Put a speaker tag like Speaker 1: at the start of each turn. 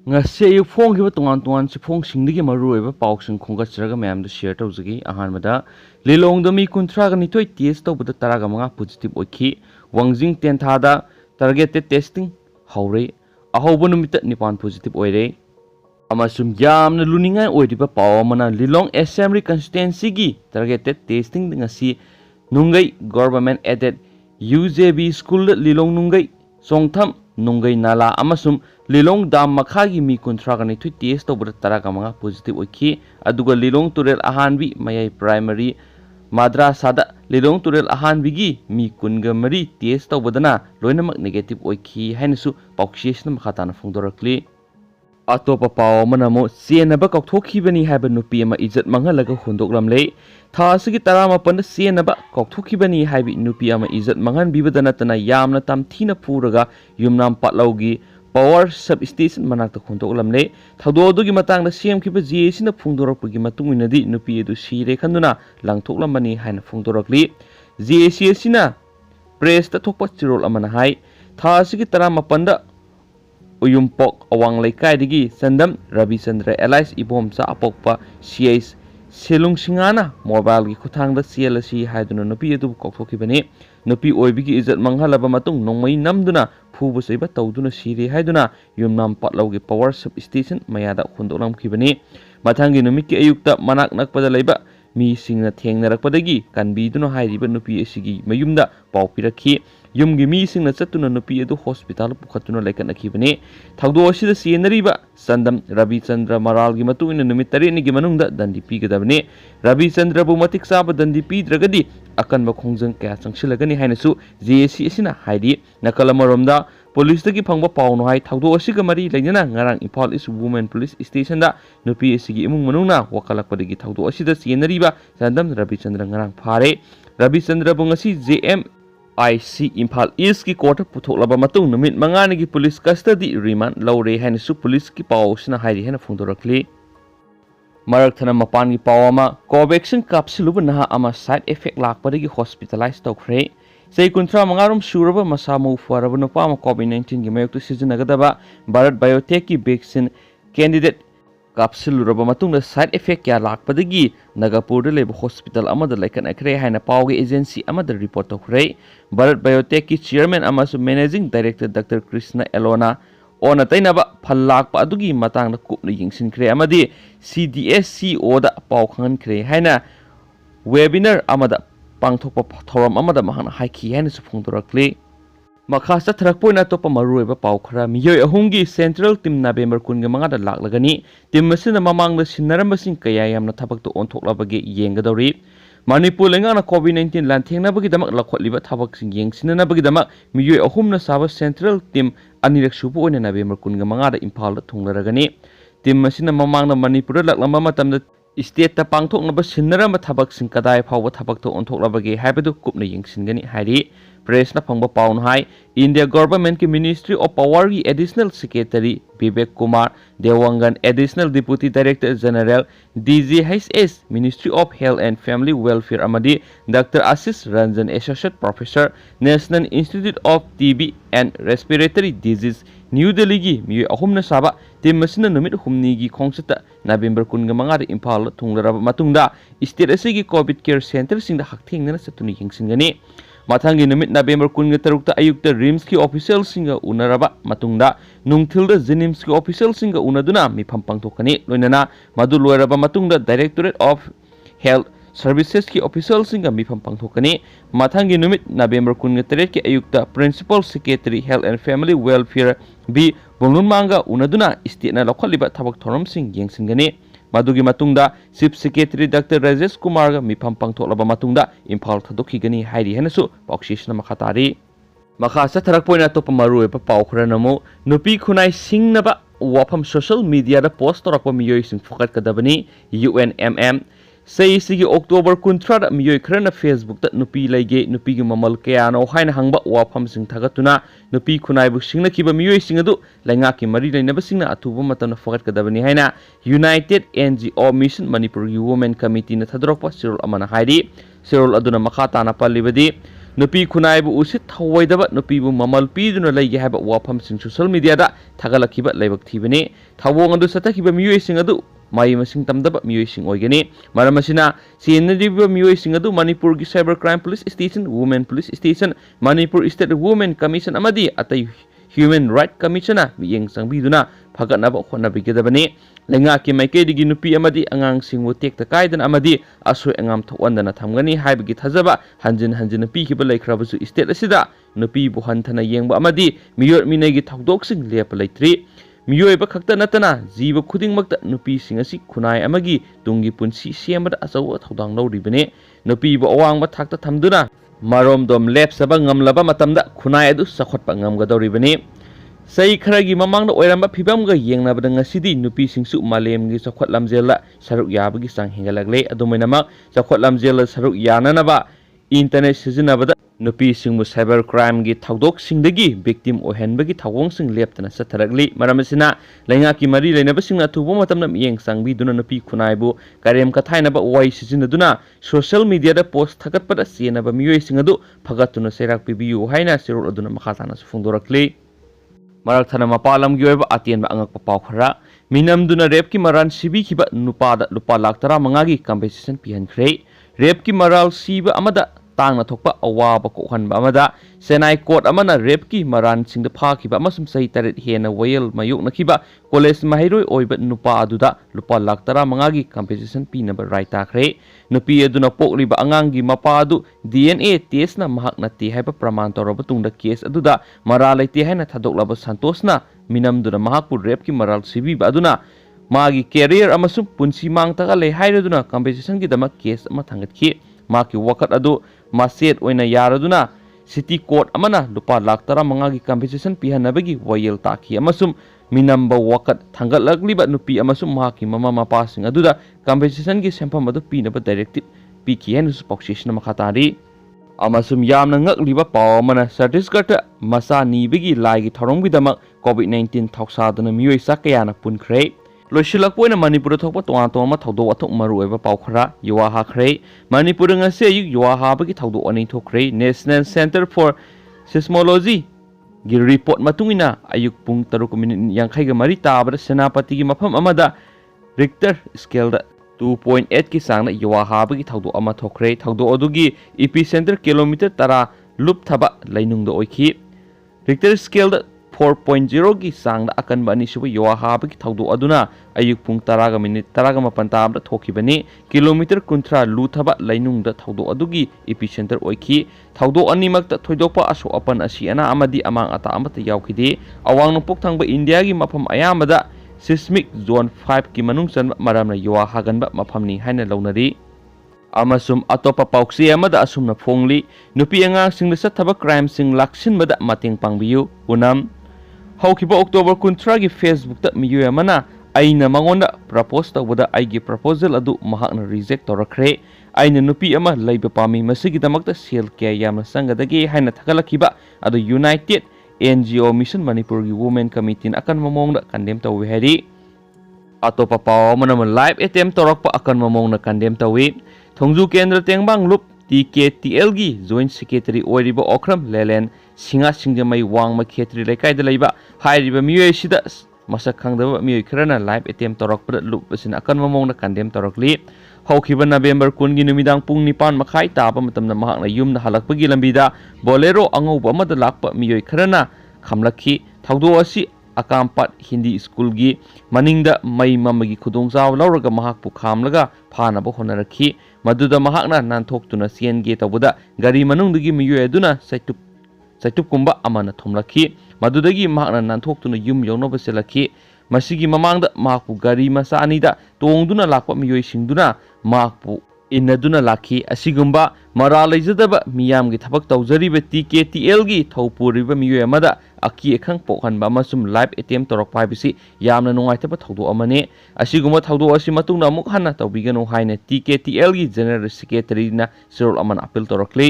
Speaker 1: ngasi ayuk phongkiba tongan sifongsingi maruoiba pausing khongatsraga mayamda share tawjagi ahanmada lilongda mi 30 ga nithoi test tawbada 15 positive oikhi wangjing tenthada targeted testing haure ahobo numita 9 positive oire amasum yamna luningai oiriba pawamana lilong assembly constituency gi targeted testing ngasi nungai government aided UJB school lilong nungai songtham nungai nala amasum lilong dam makhagi mi 30 ga nithoi test tawbada 15 positive oikhi aduga lilong turel ahanbi mayai primary madrasada lilong turel ahanbi gi mi 10 test tawbadana loinamak negative oikhi hainasu pauksesna makhatana phongdorakli atopa paw manamo senaba kaukthokibani haiba nupi ama ijat manghalaga hundoklamle thasigi 18 senaba kaukthokibani haibi nupi ama ijat manghan bibadana tana yamna tamthina puraga yumnam patlaugi power substation manakta hundoklamle thadodogi matangda semkiba JC na phungdorakpagi matunginadi nupi edu sire khanduna langthoklamani haina phungdorakli JC sina press ta thokpa chirol amana hai thasigi 18 da Uyumpok awang laikai digi sandam Rabi Chandra Elias ibomsa apokpa CIS selung singana mobile gi khuthangda CLC haiduna nupi edu koktokibani nupi oibigi izat manghalaba matung nongmai namduna phubu seiba tawduna sire haiduna yumnam patlaugi power substation mayada khundolamkibani mathangi numikki ayukta manak nakpada leiba mi singna thengnarakpadagi kanbiduna hairiba nupi asigi mayumda pawpirakhi yumgi mi singna chatuna nupi edu hospital pukhatuna laikanakibani thagdo asida senariba sandam Rabi Chandra Maral gi matuina numit 3 ni gi manungda dandi pigadabani Rabi Chandra bu matik saba dandi pidragadi akanba khongjang kya changsilagani hainasu JC asina haidi nakalamoromda police dagi phangba pawno hai thagdo asiga mari lainana ngarang Imphal East Women Police Station da nupi asigi imung manungna wakalakpadagi thagdo asida senariba sandam Rabi Chandra ngarang phare Rabi Chandra bu ngasi JM IC Imphal East ki court puthoklaba matung numit mangani gi police custody remand lawre haina su police ki pawsna hairi hena phungdorakli marakthana mapan gi pawama covaxin capsule na ama side effect lakpadagi hospitalized tawkhre sei kuntra mangarum suraba masamu faraba no pama COVID-19 gi mayoktu sijinagadaba Bharat Biotech ki vaccine candidate capsule raba matungda side effect kya lakpadagi Nagapur leba hospital amada laikan akre haina pawge agency amada report tawkhre Bharat Biotech ki chairman amasu managing director Dr. Krishna Elona ona tainaba phallakpa adugi matangda kupna yingsinkhre amadi CDSCO da paw khankhre haina webinar amada pangthokpa thoram amada mahana haiki haina su phungdorakli Makhasa tharakpoina topa maruiba pawkhara miyoi ahumgi central team November 15 da laklagani team masina mamangda sinnarambasin kaya yamna thabakto onthoklabagi yengadori Manipur lengana COVID-19 lanthengnabagi damak lakhotliba thabaksing yengsinanabagi damak miyoi ahumna saba central team anirak subu oina November 15 da Imphal da thunglaragani team masina mamangda Manipur laklamba matamda state ta pangthoknaba sinnaramba thabaksing kadai phawba thabakto onthoklabagi haibadu kupna yengsingani hairi press na phangba pawn hai India government ki Ministry of Power ki additional secretary Vivek Kumar Dewangan additional deputy director general DGHS Ministry of Health and Family Welfare amadi Dr. Ashish Ranjan associate professor National Institute of TB and Respiratory Disease New Delhi gi mi ahumna saba team masina numit humni gi khongsata November 15 da Imphal thunglaraba matungda state asigi COVID care center singda hakthengna satuni hingsingani Mathangi numit November 13 ta ayukta RIMS ki official singa unaraba matungda nungthilda Jenims ki official singa unaduna mifam pangthokani loinana madu loiraba matungda Directorate of Health Services ki official singa mifam pangthokani mathangi numit November 13 ki ayukta Principal Secretary Health and Family Welfare B Bonglunmanga unaduna state na lokhaliba thabak thoram sing yengsingani Madugi matungda Chief Secretary Dr. Rajesh Kumar ga mifam pangthoklaba matungda Imphal thadokhigani hairi henasu pauksisna makhatari makhasa tharakpoina topa maruiba pawkhra namo nupi khunai singnaba wafam social media da post torakpa miyoi sing phokat kadabani UNMM sei sigi October 13 da miyoi khrana Facebook ta nupi laige nupi gi mamal kaya no haina hangba wafam sing thagatuna nupi khunai bu singna kiba miyoi sing adu lainga ki mari lainaba singna athuba matana phokat kadabani haina United NGO Mission Manipur Women Committee na thadrokpa sirol amana hairi sirol aduna makha tana palibadi नुपी खुनाइबु उसित थवैदबा नुपीबु ममल पीदुना लैगे हाबा वाफमसिंग social मीडियादा थागलखिबा लाइबक थीबने थवोंग अदु सतखिबा मियोइसिंग अदु माई मसिंग तमदबा मियोइसिंग ओइगनी मरमसिना सेनदिबा मियोइसिंग अदु मणिपुर की cyber crime police station women police station Manipur state women commission अमदी अतै human right commission मियेंग संगबिदुना फगतनबा होनबिगदबने लेंगा की माइकेदिगी नुपी अमदी अंगांगसिंगु टेक्ता कायदन अमदी असोय अंगाम थोवंदना थमगनी हाइबगी थजबा हंजिन हंजिन पीखिबा लेखराबसु स्टेट असिदा नुपी बु हंथना येंबा अमदी मियोर मिनेगी थौदोकसिंग लेप लेत्रि मियोइबा खक्ता नतना जीव खुदिंगमक्ता नुपी सिंग असि खुनाय अमगी तुंगी पुंसी सेमबदा असौ थौदांग लौरिबने नुपी बु अवांगबा थाक्ता थमदुना मारोमदोम लेपसबा ngamlaba matamda khunai adu sakhotpa ngamgadoribani sei kharagi mamangda oiramba phibamga yengnabada ngasidi nupi singsu malemgi sakhot lamjela saruk yabagi sang hingalagle adumainama sakhot lamjela saruk yananaba internet sizinabada nupi singmu cyber crime gi thaudok singdagi victim ohenbagi thawong sing leptana satharagli maramasina lainga ki mari leinaba singna thubo matamna miyeng sangbi duna nupi khunaibu karem ka thainaba wai sizinaduna social media da post thagatpada senaba miyoi singadu phagatuna serak pibiu haina sirul aduna makhatana sufungdorakli marak thana mapalam gi oiba atienba angakpa paw khara minamduna rep ki maran sibi khiba nupada lupa lakh tara mangagi compensation pihankhre rep ki maral siba amada tangna thokpa awaba ko hanba amada senai court amana rep ki maran singda phakhiba amasum sahi taret hena wayel mayuk nakhiba college mahiroi oiba nupa aduda lupa lakh tara mangagi compensation pinaba right takhre nupi aduna pokliba angangi mapa adu DNA test na mahak nati haiba praman toroba tungda case aduda maral aite haina thadoklaba santosna minamduna mahakpu rep ki maral sibi aduna magi career amasum punsi mangtaga le hairaduna compensation gi dama case ama thangatkhi maki wakat adu maset oina yaraduna city court amana lupa lakh tara mangagi compensation pihanabagi wayel takhi amasum minamba wakat thangatlakliba nupi amasum maki mama mapa sing aduda compensation gi sempam adu pinaba directive piki henus poksishna makhatari amasum yamna ngakliba paw amana certificate masa nibigi laigi thorongbi dama covid-19 thoksaduna miyoi sakayana punkhre loisilakpoina manipur thokpa tonga toma thaudo athok maru eba paukhara yuwa hakhre manipur ngase yuk yuwa habagi thaudo ani thokre national center for seismology gi report matungina ayuk pung 3:50 ga mari tabada senapati gi mafam amada richter scale da 2.8 ki sangna yuwa habagi thaudo ama thokre thaudo odugi epicenter kilometer tara lup thaba lainungda oikhi richter scale da 4.0 की सांग अकन बनी सुब युवा हाबकी थौदो अदुना अयुक पुंग 10 minute 10 मापन तामदा थोखिबनी kilometre 30 लुथबा लाइनुंगदा थौदो अदुगी epicentre ओइखि थौदो अनिमकता थोइदोकपा असो अपन असि अना अमदी अमांग अता अमता यावखिदे अवांग नोपक थंगबा इंडिया की मफम अयामदा सिस्मिक जोन 5 की मनुंग सन मरामना युवा हागनबा मफमनी हाइना लौनरी अमसुम अतोपा पाउक्सी अमदा असुमना फोंगली नुपी अंगांग सिंग सथबा क्राइम सिंग लाक्सिनबदा मतेंग पांगबियु उनम हौखिबा अक्टोबर 13 की फेसबुक ता मियो अमना आइना मंगोंदा प्रपोज तौबदा आइगी प्रपोजल अदु महाकना रिजेक्ट तौरखरे आइना नुपी अमा लैबा पामी मसिगी दमकता सेल के यामना संगदगे हाइना थगलखिबा अदु यूनाइटेड NGO मिशन मणिपुर की वुमेन कमिटी अकन ममोंगदा कंडेम तौवे हेरी अतोपा पाव मनम लाइव अटेम्प्ट तौरकपा अकन ममोंगना कंडेम तौवे थोंजु केंद्र तेंगबांग लुप TKTL की जॉइंट सेक्रेटरी ओरिबा ओख्रम लेलेन सिंगा सिंगजमई वांगमा खेत्री लेकाइदा लैबा हाइरिबा मियोइसिदा मसक खंगदबा मियोइ खरना लाइव अटेम्प्ट तौरकपदा लुपसिन अकन ममोंगना कंडेम तौरकली हौखिबा नवेम्बर 10 की नुमिदांग पुंग 9 मखाई ताबा मतमना महाकना युमना हलकपगी लंबीदा बोलेरो अंगौबा अमदा लाकपा मियोइ खरना खमलखी थौदो असि अकामपाट हिंदी स्कूल की मनिंगदा मई ममगी खुदोंगजाव लौरगा महाकपु खामलगा फानबा होनरखी मदुदा महाकना नानथोक्तुना सेनगे तौबदा गारी मनुंगदगी मियोइ अदुना सैटुप कुंबा अमना थोमलखी मदुदगी महाकना नानथोक्तुना युम यौनबा सेलखी मसिगी ममांगदा महाकपु गारी मसा अनिदा तोंगदुना लाकपा मियोइ सिंगदुना महाकपु इन्नदुना लाखी असिगुंबा मरा लैजदबा मियामगी थबक तौजरिबा TKTL की थौपुरिबा मियोइ अमदा अकी एखंग पोखनबा अमसुम लाइव अटेम्प्ट तौरकपा हाइबिसि यामना नुंगाइतबा थौदो अमने असिगुंबा थौदो असि मतुंगना अमुक हन्ना तौबिगनु हाइना TKTL की जनरल सेक्रेटरीना सिरोल अमन अपील तौरकली